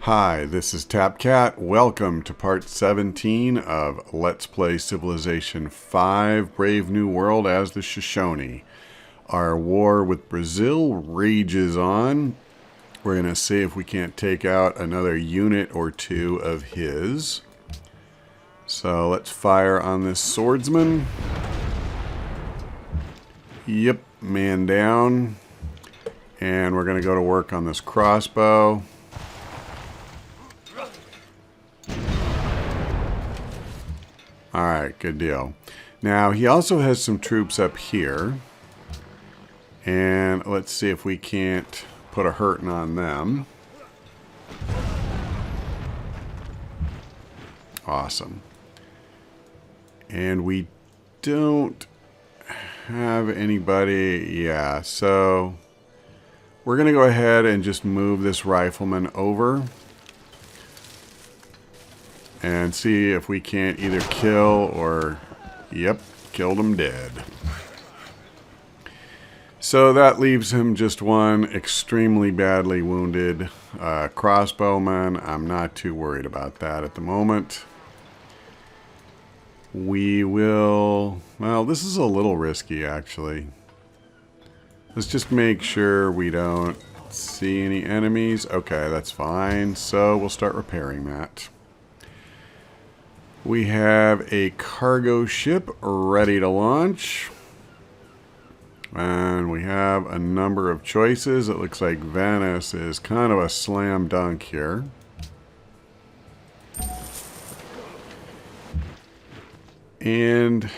Hi, this is TapCat. Welcome to part 17 of Let's Play Civilization 5 Brave New World as the Shoshone. Our war with Brazil rages on. We're going to see if we can't take out another unit or two of his. So let's fire on this swordsman. Yep, man down. And we're going to go to work on this crossbow. Alright, good deal. Now, he also has some troops up here. And let's see if we can't put a hurting on them. Awesome. And we don't have anybody. Yeah, so we're going to go ahead and just move this rifleman over. And see if we can't either kill or, yep, killed him dead. So that leaves him just one extremely badly wounded crossbowman. I'm not too worried about that at the moment. We will, well, this is a little risky actually. Let's just make sure we don't see any enemies. Okay, that's fine. So we'll start repairing that. We have a cargo ship ready to launch. And we have a number of choices. It looks like Venice is kind of a slam dunk here. And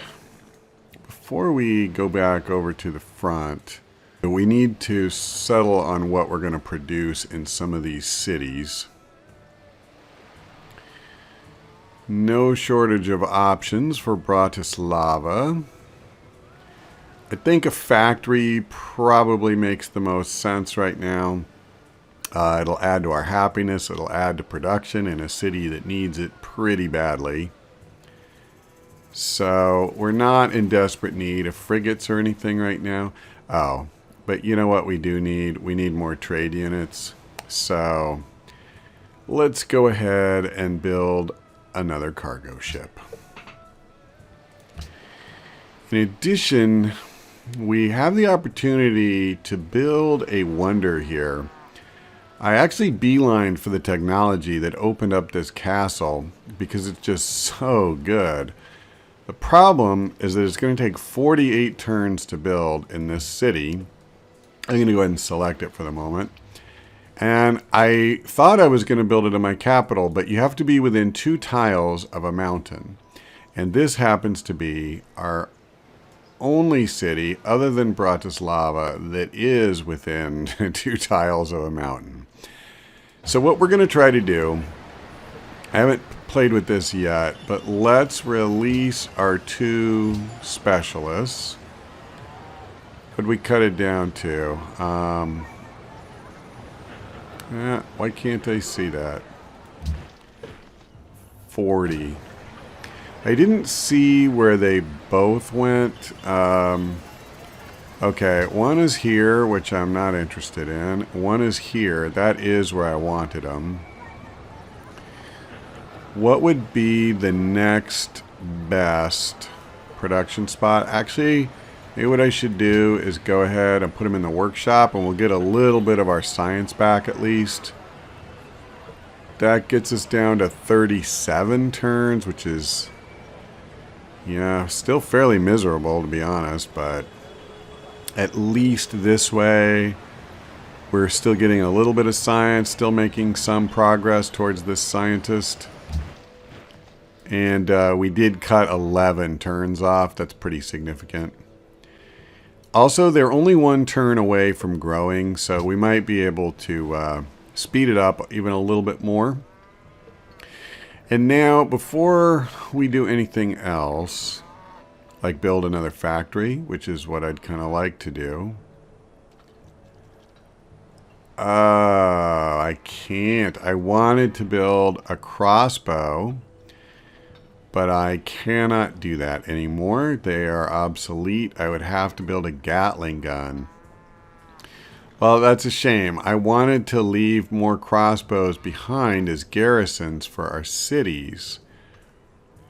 before we go back over to the front, we need to settle on what we're going to produce in some of these cities. No shortage of options for Bratislava. I think a factory probably makes the most sense right now. It'll add to our happiness. It'll add to production in a city that needs it pretty badly. So we're not in desperate need of frigates or anything right now. Oh, but you know what we do need? We need more trade units. So let's go ahead and build another cargo ship. In addition, we have the opportunity to build a wonder here. I actually beelined for the technology that opened up this castle because it's just so good. The problem is that it's going to take 48 turns to build in this city. I'm going to go ahead and select it for the moment. And I thought I was going to build it in my capital, but you have to be within 2 tiles of a mountain. And this happens to be our only city, other than Bratislava, that is within 2 tiles of a mountain. So what we're going to try to do, I haven't played with this yet, but let's release our 2 specialists. What would we cut it down to? Yeah, why can't I see that? 40. I didn't see where they both went. Okay, one is here, which I'm not interested in. One is here. That is where I wanted them. What would be the next best production spot? Actually, maybe what I should do is go ahead and put them in the workshop, and we'll get a little bit of our science back at least. That gets us down to 37 turns, which is, yeah, still fairly miserable to be honest, but at least this way we're still getting a little bit of science, still making some progress towards this scientist. And we did cut 11 turns off. That's pretty significant. Also, they're only 1 turn away from growing, so we might be able to speed it up even a little bit more. And now, before we do anything else, like build another factory, which is what I'd kind of like to do. I can't. I wanted to build a crossbow, but I cannot do that anymore. They are obsolete. I would have to build a Gatling gun. Well, that's a shame. I wanted to leave more crossbows behind as garrisons for our cities.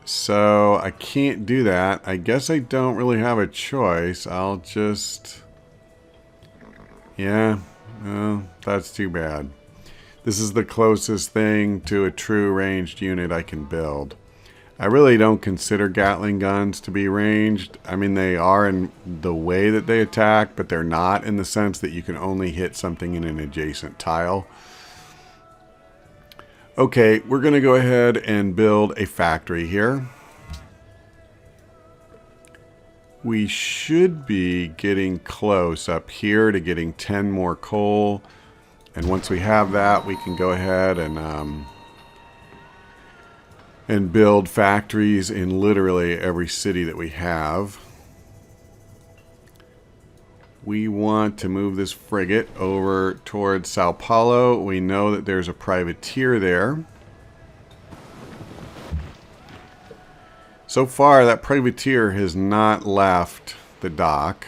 So I can't do that. I guess I don't really have a choice. I'll just... Yeah, well, that's too bad. This is the closest thing to a true ranged unit I can build. I really don't consider Gatling guns to be ranged. I mean, they are in the way that they attack, but they're not in the sense that you can only hit something in an adjacent tile. Okay, we're going to go ahead and build a factory here. We should be getting close up here to getting 10 more coal. And once we have that, we can go ahead and build factories in literally every city that we have. We want to move this frigate over towards Sao Paulo. We know that there's a privateer there. So far, that privateer has not left the dock.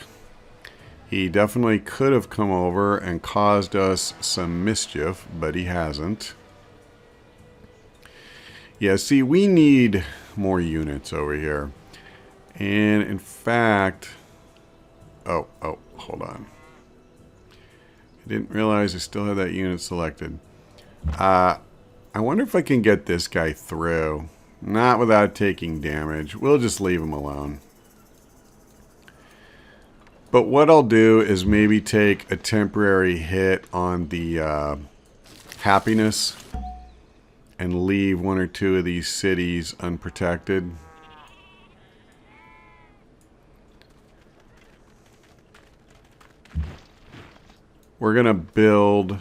He definitely could have come over and caused us some mischief, but he hasn't. Yeah, see, we need more units over here. And in fact... Oh, hold on. I didn't realize I still had that unit selected. I wonder if I can get this guy through. Not without taking damage. We'll just leave him alone. But what I'll do is maybe take a temporary hit on the happiness and leave one or two of these cities unprotected. We're going to build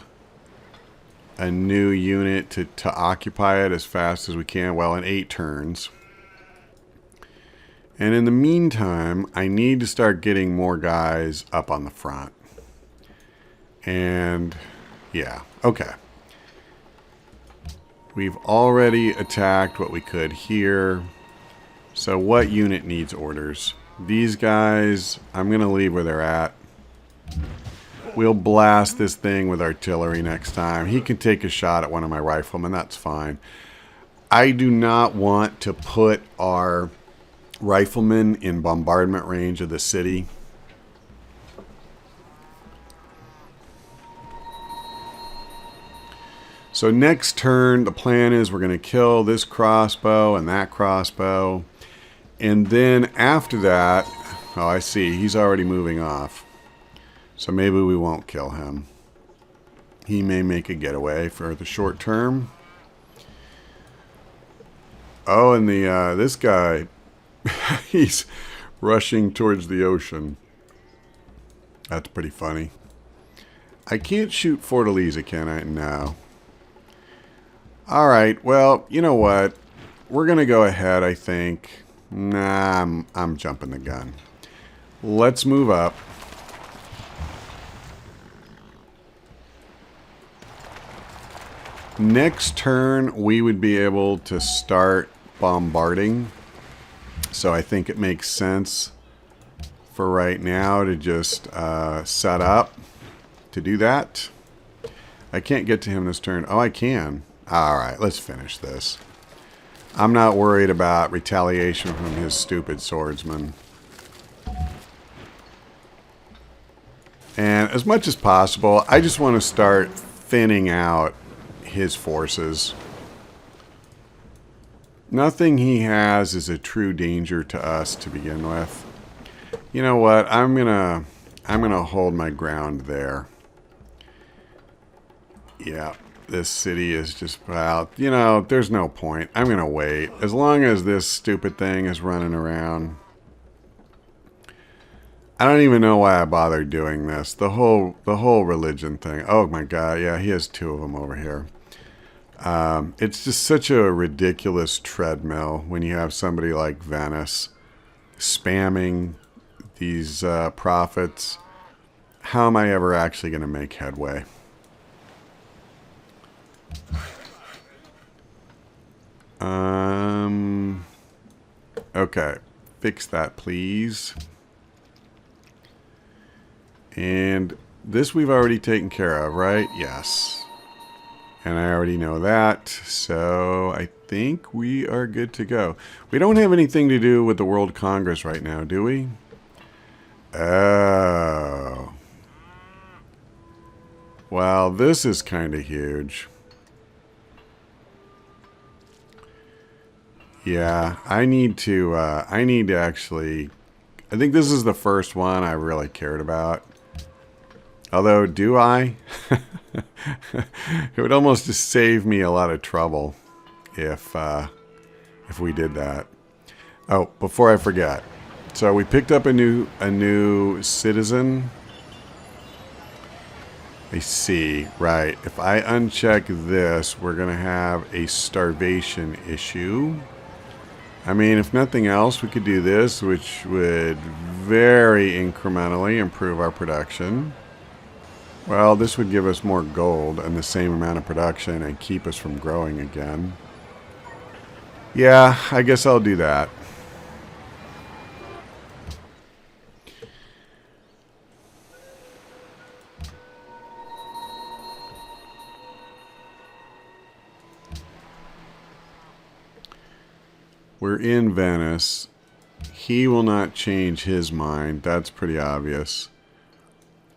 a new unit to occupy it as fast as we can. Well, in 8 turns. And in the meantime, I need to start getting more guys up on the front. And yeah, okay. We've already attacked what we could here. So what unit needs orders? These guys, I'm going to leave where they're at. We'll blast this thing with artillery next time. He can take a shot at one of my riflemen. That's fine. I do not want to put our riflemen in bombardment range of the city. So next turn, the plan is we're going to kill this crossbow and that crossbow. And then after that, oh, I see. He's already moving off. So maybe we won't kill him. He may make a getaway for the short term. Oh, and this guy, he's rushing towards the ocean. That's pretty funny. I can't shoot Fort Elisa, can I? No. Alright, well, you know what? We're going to go ahead, I think. Nah, I'm jumping the gun. Let's move up. Next turn, we would be able to start bombarding. So I think it makes sense for right now to just set up to do that. I can't get to him this turn. Oh, I can. Alright, let's finish this. I'm not worried about retaliation from his stupid swordsman. And as much as possible, I just want to start thinning out his forces. Nothing he has is a true danger to us to begin with. You know what? I'm gonna hold my ground there. Yeah, this city is just about, you know, there's no point. I'm gonna wait. As long as this stupid thing is running around. I don't even know why I bothered doing this. The whole religion thing. Oh my god, yeah, he has 2 of them over here. It's just such a ridiculous treadmill when you have somebody like Venice spamming these prophets. How am I ever actually going to make headway? Okay, fix that, please. And This we've already taken care of, right? Yes. And I already know that, so I think we are good to go. We don't have anything to do with the World Congress right now, do we? Oh. Well, this is kind of huge. Yeah, I need to actually... I think this is the first one I really cared about. Although, do I? It would almost just save me a lot of trouble if we did that. Oh, before I forget. So we picked up a new citizen. I see. Right. If I uncheck this, we're going to have a starvation issue. I mean, if nothing else, we could do this, which would very incrementally improve our production. Well, this would give us more gold and the same amount of production and keep us from growing again. Yeah, I guess I'll do that. We're in Venice. He will not change his mind. That's pretty obvious.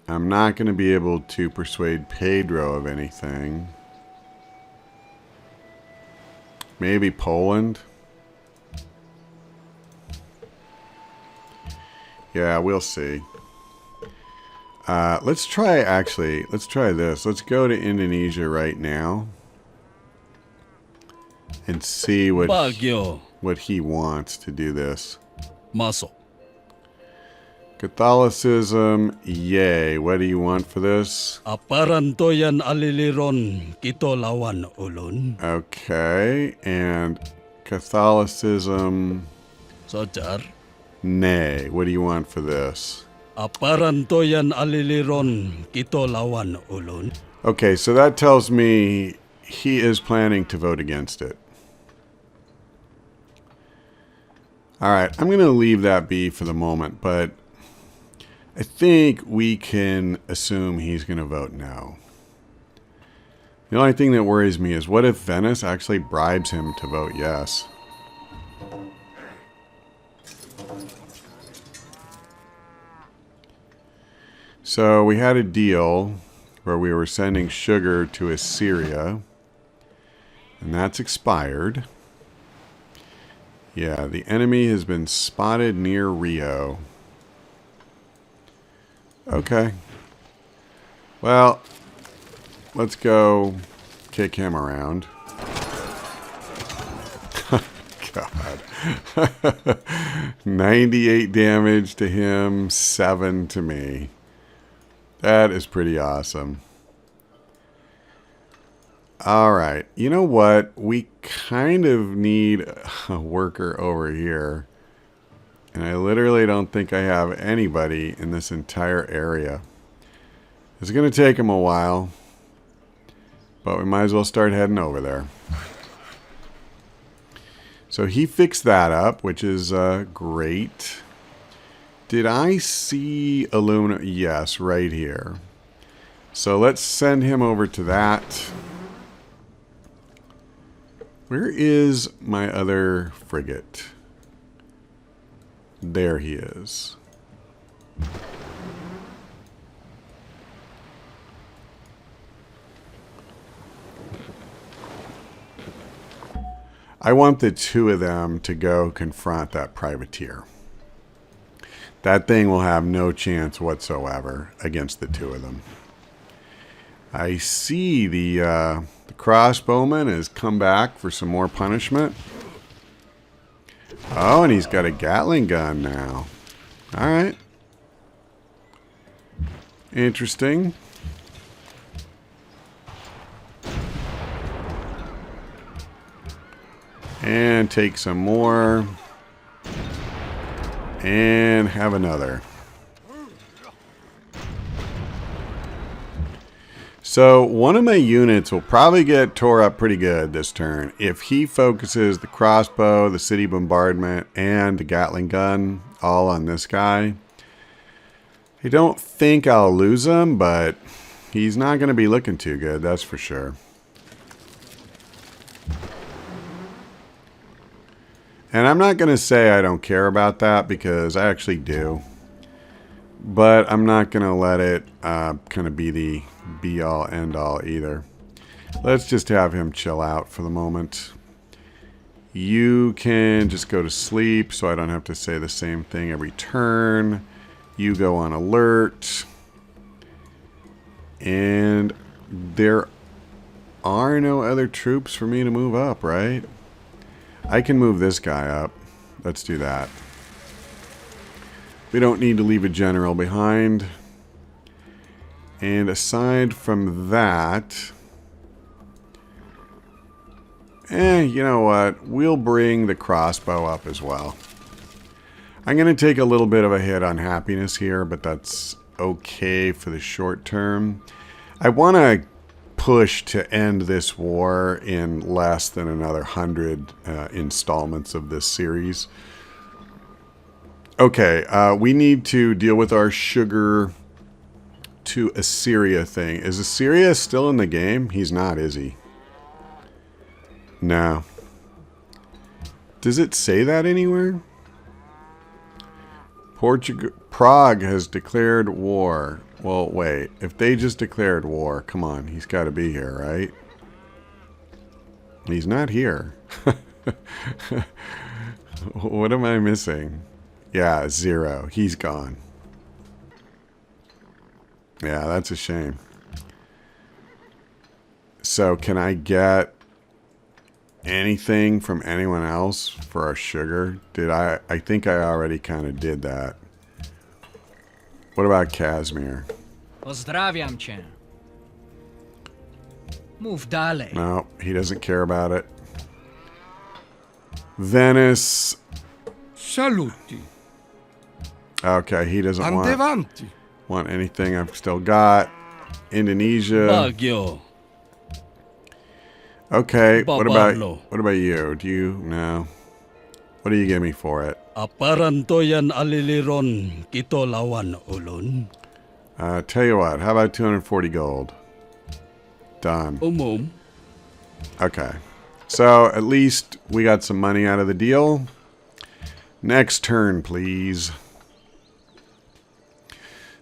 I'm not going to be able to persuade Pedro of anything. Maybe Poland? Yeah, we'll see. Let's try this. Let's go to Indonesia right now. And see what he wants to do this. Muscle. Catholicism, yay. What do you want for this? Aparantoyan aliliron kito lawan ulun. Okay, and Catholicism, Sojar. nay. What do you want for this? Aparantoyan aliliron kito lawan ulun. Okay, so that tells me he is planning to vote against it. Alright, I'm going to leave that be for the moment, but I think we can assume he's going to vote no. The only thing that worries me is what if Venice actually bribes him to vote yes? So we had a deal where we were sending sugar to Assyria, and that's expired. Yeah, the enemy has been spotted near Rio. Okay. Well, let's go kick him around. God. 98 damage to him, 7 to me. That is pretty awesome. Alright, you know what? We kind of need a worker over here. And I literally don't think I have anybody in this entire area. It's going to take him a while. But we might as well start heading over there. So he fixed that up, which is great. Did I see aluminum? Yes, right here. So let's send him over to that. Where is my other frigate? There he is. I want the two of them to go confront that privateer. That thing will have no chance whatsoever against the two of them. I see the crossbowman has come back for some more punishment. Oh, and he's got a Gatling gun now. Alright. Interesting. And take some more. And have another. So one of my units will probably get tore up pretty good this turn if he focuses the crossbow, the city bombardment, and the Gatling gun all on this guy. I don't think I'll lose him, but he's not going to be looking too good, that's for sure. And I'm not going to say I don't care about that, because I actually do. But I'm not going to let it kind of be the be-all, end-all either. Let's just have him chill out for the moment. You can just go to sleep, so I don't have to say the same thing every turn. You go on alert. And there are no other troops for me to move up, right? I can move this guy up. Let's do that. We don't need to leave a general behind. And aside from that, you know what? We'll bring the crossbow up as well. I'm going to take a little bit of a hit on happiness here, but that's okay for the short term. I want to push to end this war in less than another 100 installments of this series. Okay, we need to deal with our sugar to Assyria thing. Is Assyria still in the game? He's not, is he? No. Does it say that anywhere? Prague has declared war. Well, wait. If they just declared war, come on. He's got to be here, right? He's not here. What am I missing? Yeah, 0. He's gone. Yeah, that's a shame. So, can I get anything from anyone else for our sugar? I think I already kind of did that. What about Kazmir? Pozdrawiam cię. Mów dalej. No, he doesn't care about it. Venice. Saluti. Okay, he doesn't Andevanti. want anything I've still got. Indonesia. Baguio. Okay, Babarlo. what about you? Do you no? What do you give me for it? Aparantoyan aliliron kito lawan ulun. Tell you what, how about 240 gold? Done. Okay. So at least we got some money out of the deal. Next turn, please.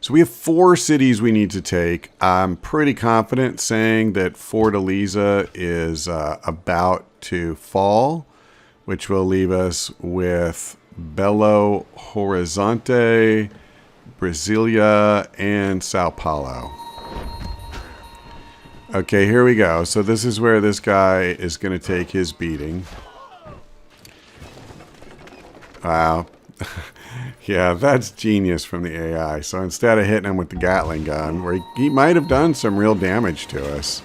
So we have 4 cities we need to take. I'm pretty confident saying that Fort Elisa is about to fall, which will leave us with Belo Horizonte, Brasilia, and Sao Paulo. Okay, here we go. So this is where this guy is going to take his beating. Wow. Yeah, that's genius from the AI. So instead of hitting him with the Gatling gun, where he might have done some real damage to us.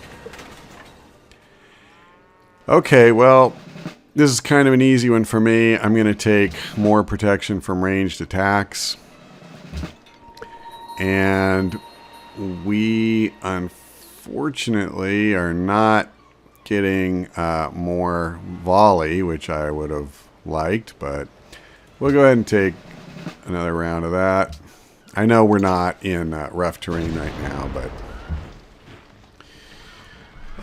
Okay, well, this is kind of an easy one for me. I'm going to take more protection from ranged attacks. And we, unfortunately, are not getting more volley, which I would have liked, but we'll go ahead and take another round of that. I know we're not in rough terrain right now, but...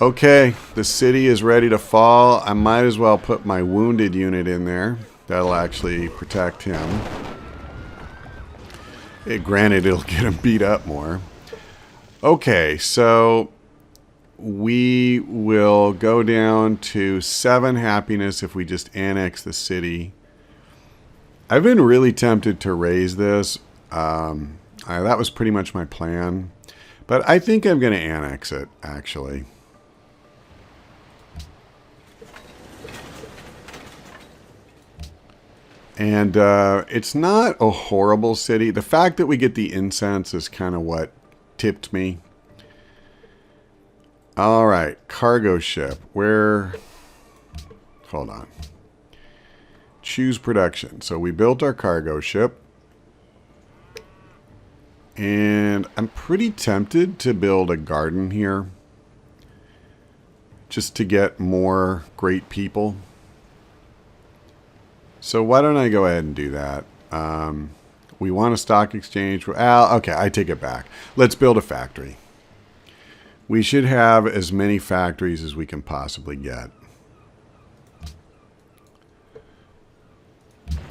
Okay, the city is ready to fall. I might as well put my wounded unit in there. That'll actually protect him. Granted, it'll get him beat up more. Okay, so we will go down to 7 happiness if we just annex the city. I've been really tempted to raise this. That was pretty much my plan. But I think I'm going to annex it, actually. And it's not a horrible city. The fact that we get the incense is kind of what tipped me. All right, cargo ship. Where? Hold on. Choose production. So we built our cargo ship. And I'm pretty tempted to build a garden here. Just to get more great people. So why don't I go ahead and do that? We want a stock exchange. Okay, I take it back. Let's build a factory. We should have as many factories as we can possibly get.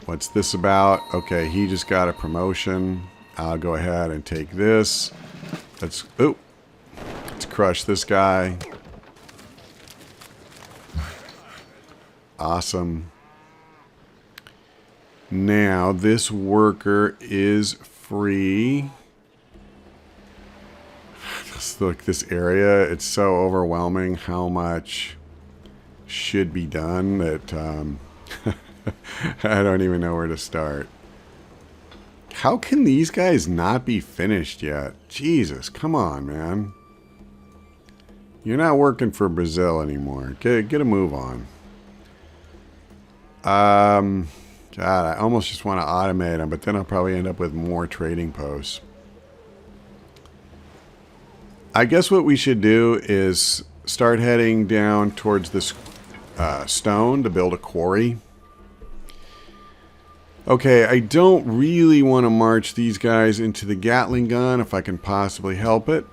What's this about? Okay, he just got a promotion. I'll go ahead and take this. Let's crush this guy. Awesome. Now, this worker is free. Just look, this area, it's so overwhelming how much should be done that I don't even know where to start. How can these guys not be finished yet? Jesus, come on, man. You're not working for Brazil anymore. Get a move on. God, I almost just want to automate them, but then I'll probably end up with more trading posts. I guess what we should do is start heading down towards this stone to build a quarry. Okay, I don't really want to march these guys into the Gatling gun if I can possibly help it.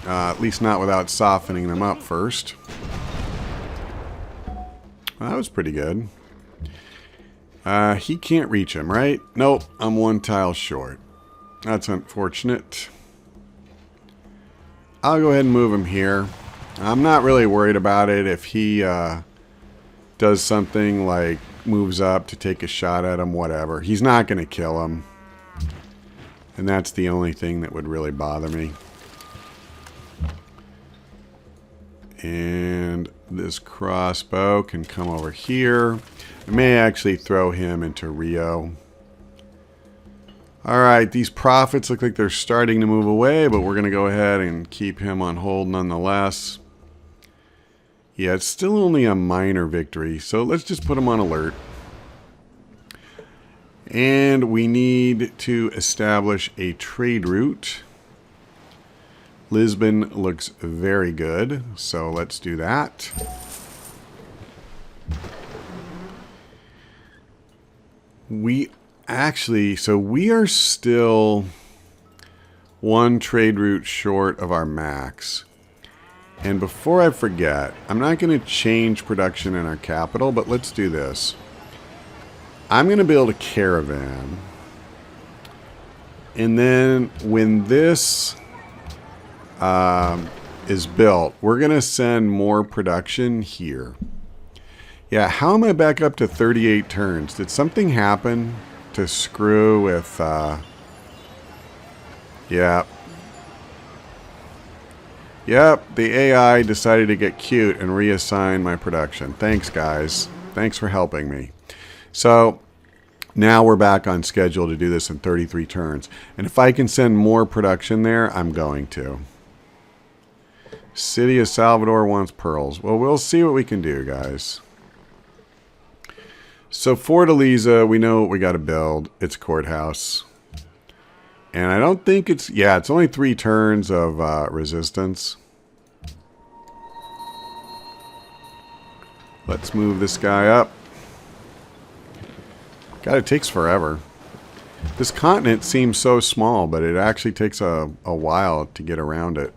At least not without softening them up first. Well, that was pretty good. He can't reach him, right? Nope, I'm one tile short. That's unfortunate. I'll go ahead and move him here. I'm not really worried about it if he does something like moves up to take a shot at him, whatever. He's not going to kill him. And that's the only thing that would really bother me. And this crossbow can come over here. I may actually throw him into Rio. Alright, these profits look like they're starting to move away, but we're going to go ahead and keep him on hold nonetheless. Yeah, it's still only a minor victory, so let's just put him on alert. And we need to establish a trade route. Lisbon looks very good, so let's do that. We are still one trade route short of our max. And before I forget, I'm not going to change production in our capital, but let's do this. I'm going to build a caravan. And then when this is built, we're going to send more production here. Yeah, how am I back up to 38 turns? Did something happen to screw with, yeah. Yep, the AI decided to get cute and reassign my production. Thanks, guys. Thanks for helping me. So, now we're back on schedule to do this in 33 turns. And if I can send more production there, I'm going to. City of Salvador wants pearls. Well, we'll see what we can do, guys. So Fort Elisa, we know what we got to build. It's courthouse. And I don't think it's... Yeah, it's only 3 turns of resistance. Let's move this guy up. God, it takes forever. This continent seems so small, but it actually takes a while to get around it.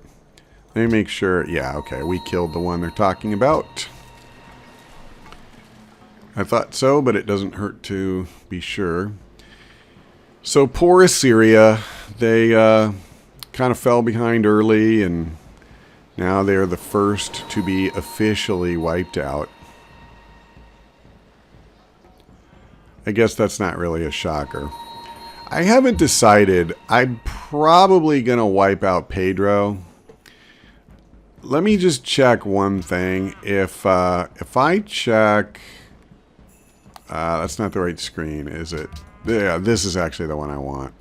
Let me make sure... Yeah, okay, we killed the one they're talking about. I thought so, but it doesn't hurt to be sure. So poor Assyria, they kind of fell behind early, and now they're the first to be officially wiped out. I guess that's not really a shocker. I haven't decided. I'm probably going to wipe out Pedro. Let me just check one thing. If I check... that's not the right screen, is it? Yeah, this is actually the one I want.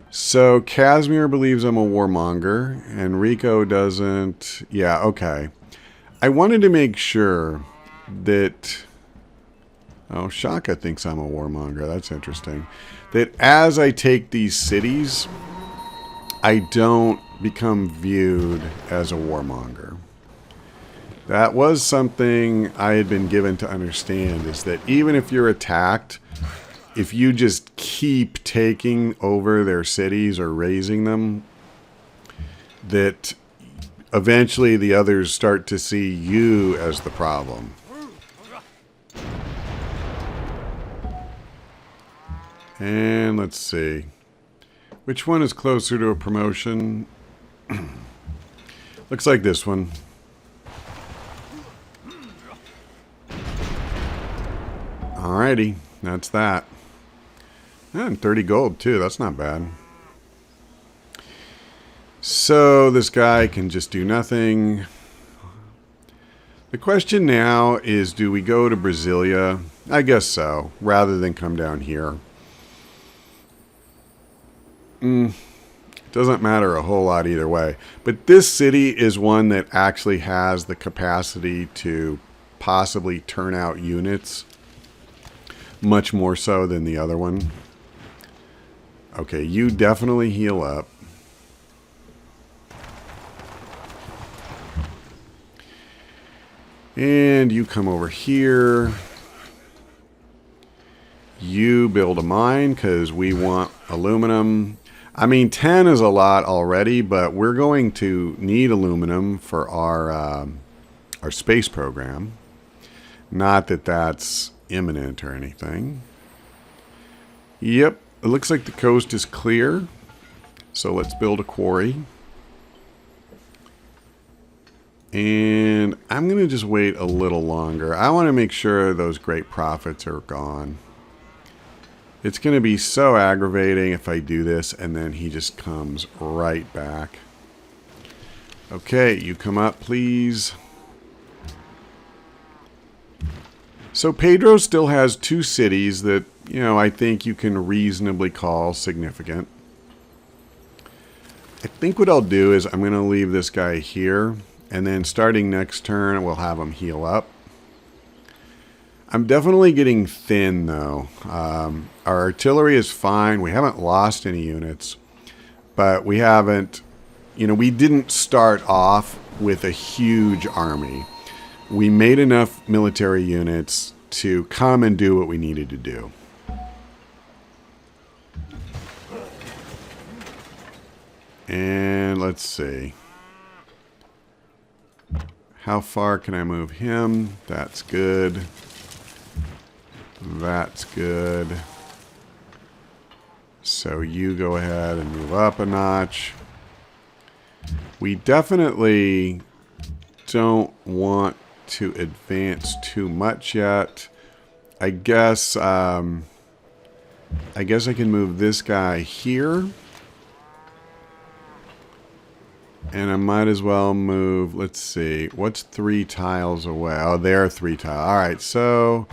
So, Casimir believes I'm a warmonger, and Rico doesn't... Yeah, okay. I wanted to make sure that... Oh, Shaka thinks I'm a warmonger. That's interesting. That as I take these cities, I don't become viewed as a warmonger. That was something I had been given to understand, is that even if you're attacked, if you just keep taking over their cities or raising them, that eventually the others start to see you as the problem. And let's see. Which one is closer to a promotion? Looks like this one. Alrighty, that's that. And 30 gold too, that's not bad. So this guy can just do nothing. The question now is, do we go to Brasilia? I guess so, rather than come down here. Doesn't matter a whole lot either way. But this city is one that actually has the capacity to possibly turn out units. Much more so than the other one. Okay, you definitely heal up. And you come over here. You build a mine because we want aluminum. I mean, 10 is a lot already, but we're going to need aluminum for our space program. Not that that's imminent or anything. Yep, it looks like the coast is clear. So let's build a quarry. And I'm going to just wait a little longer. I want to make sure those great profits are gone. It's going to be so aggravating if I do this and then he just comes right back. Okay, you come up, please. So Pedro still has 2 cities that, you know, I think you can reasonably call significant. I think what I'll do is I'm going to leave this guy here. And then starting next turn, we'll have him heal up. I'm definitely getting thin, though. Our artillery is fine. We haven't lost any units. But we haven't... You know, we didn't start off with a huge army. We made enough military units to come and do what we needed to do. And let's see. How far can I move him? That's good. That's good. So you go ahead and move up a notch. We definitely don't want to advance too much yet. I guess I can move this guy here. And I might as well move, let's see, what's 3 tiles away? Oh, there are 3 tiles. All right, so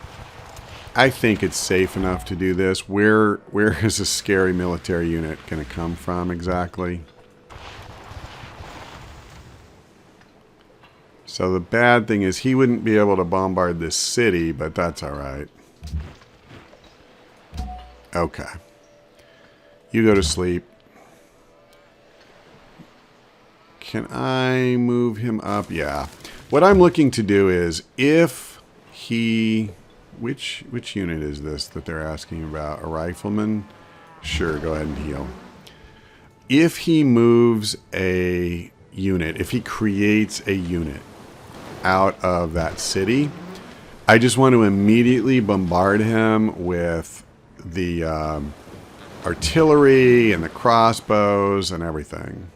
I think it's safe enough to do this. Where is a scary military unit going to come from exactly? So the bad thing is he wouldn't be able to bombard this city, but that's all right. Okay. You go to sleep. Can I move him up? Yeah. What I'm looking to do is if he... Which unit is this that they're asking about? A rifleman? Sure, go ahead and heal. If he moves a unit, if he creates a unit out of that city, I just want to immediately bombard him with the artillery and the crossbows and everything.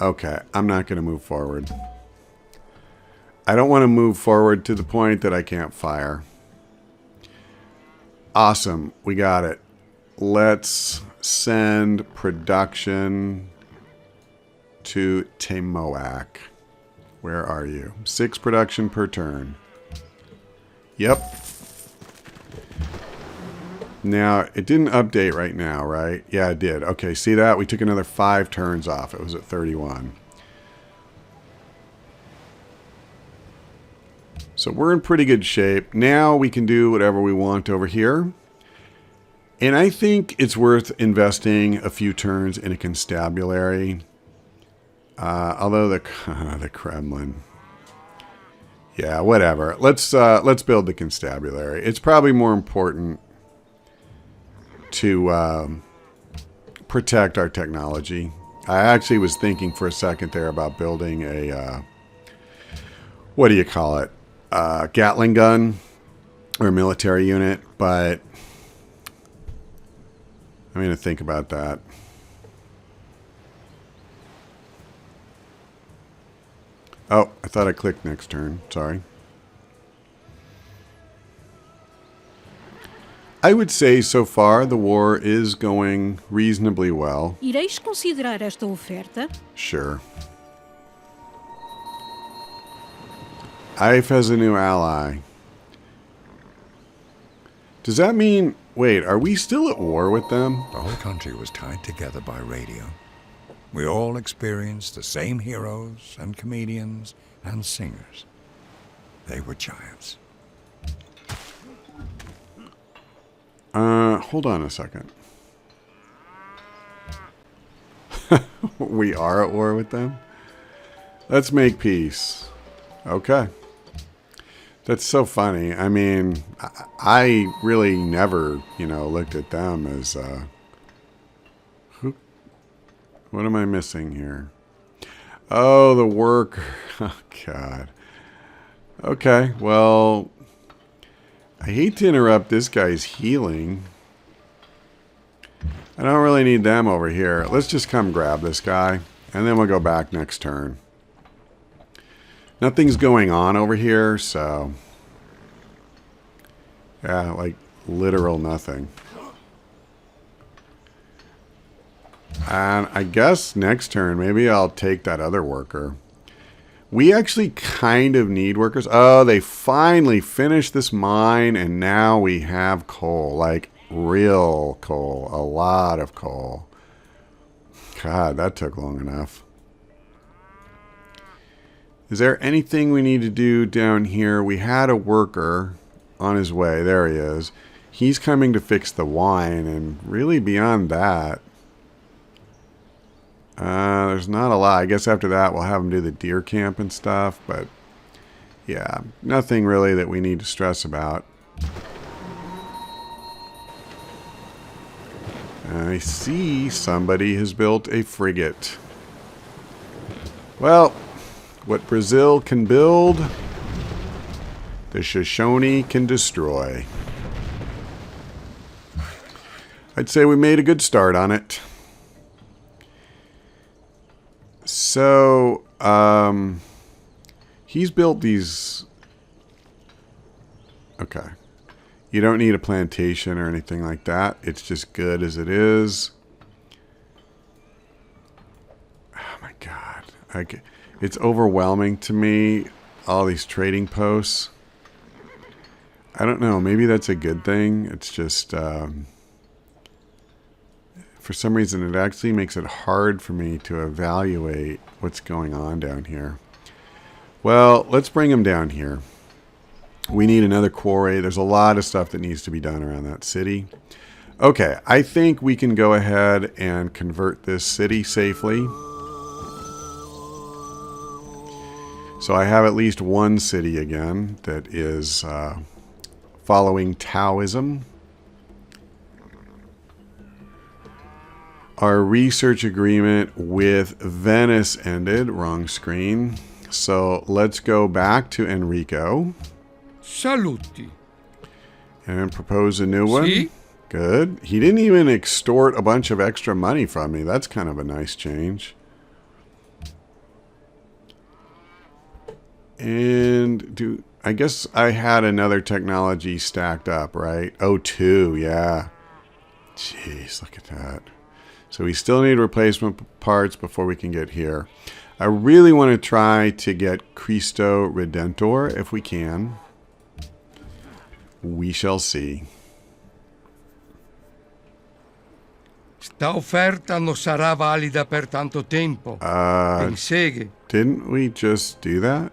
Okay, I'm not going to move forward. I don't want to move forward to the point that I can't fire. Awesome, we got it. Let's send production to Temoac. Where are you? 6 production per turn. Yep. Now, it didn't update right now, right? Yeah, it did. Okay, see that? We took another 5 turns off. It was at 31. So we're in pretty good shape. Now we can do whatever we want over here. And I think it's worth investing a few turns in a constabulary. Although the Kremlin. Yeah, whatever. Let's build the constabulary. It's probably more important to protect our technology. I actually was thinking for a second there about building a what do you call it? Gatling gun or military unit, but I'm going to think about that. Oh, I thought I clicked next turn. Sorry. I would say so far the war is going reasonably well. Ireis considerar esta oferta? Sure. Ife has a new ally. Does that mean... Wait, are we still at war with them? The whole country was tied together by radio. We all experienced the same heroes and comedians and singers. They were giants. Hold on a second. We are at war with them? Let's make peace. Okay. That's so funny. I mean, I really never, looked at them as, what am I missing here? Oh, the worker. Oh, God. Okay, well, I hate to interrupt this guy's healing. I don't really need them over here. Let's just come grab this guy, and then we'll go back next turn. Nothing's going on over here, so... Yeah, like, literal nothing. And I guess next turn, maybe I'll take that other worker. We actually kind of need workers. Oh, they finally finished this mine, and now we have coal. Like, real coal. A lot of coal. God, that took long enough. Is there anything we need to do down here? We had a worker on his way. There he is. He's coming to fix the wine, and really beyond that, there's not a lot. I guess after that we'll have him do the deer camp and stuff, but yeah, nothing really that we need to stress about. I see somebody has built a frigate. Well, what Brazil can build, the Shoshone can destroy. I'd say we made a good start on it. So, he's built these... Okay. You don't need a plantation or anything like that. It's just good as it is. Oh my God. It's overwhelming to me, all these trading posts. I don't know. Maybe that's a good thing. It's just... for some reason, it actually makes it hard for me to evaluate what's going on down here. Well, let's bring him down here. We need another quarry. There's a lot of stuff that needs to be done around that city. Okay, I think we can go ahead and convert this city safely. So I have at least one city again that is following Taoism. Our research agreement with Venice ended. Wrong screen. So let's go back to Enrico. Saluti. And propose a new one. Si. Good. He didn't even extort a bunch of extra money from me. That's kind of a nice change. And I guess I had another technology stacked up, right? Oh, two, yeah. Jeez, look at that. So we still need replacement parts before we can get here. I really want to try to get Cristo Redentor if we can. We shall see. Sta offerta non sarà valida per tanto tempo. Penseghe. Didn't we just do that?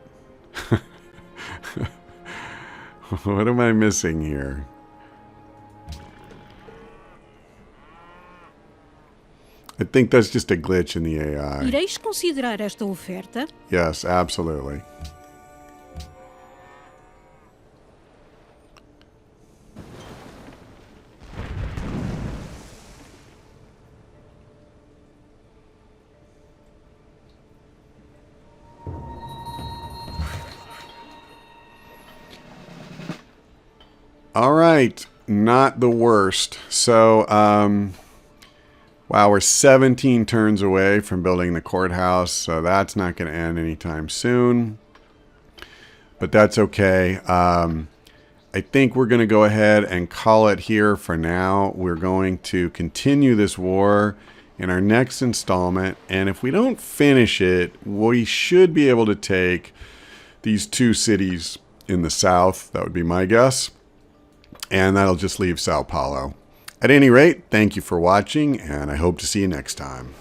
What am I missing here? I think that's just a glitch in the AI. Ireis considerar esta oferta? Yes, absolutely. All right. Not the worst. So, wow, we're 17 turns away from building the courthouse, so that's not going to end anytime soon. But that's okay. I think we're going to go ahead and call it here for now. We're going to continue this war in our next installment, and if we don't finish it, we should be able to take these 2 cities in the south. That would be my guess. And that'll just leave Sao Paulo. At any rate, thank you for watching, and I hope to see you next time.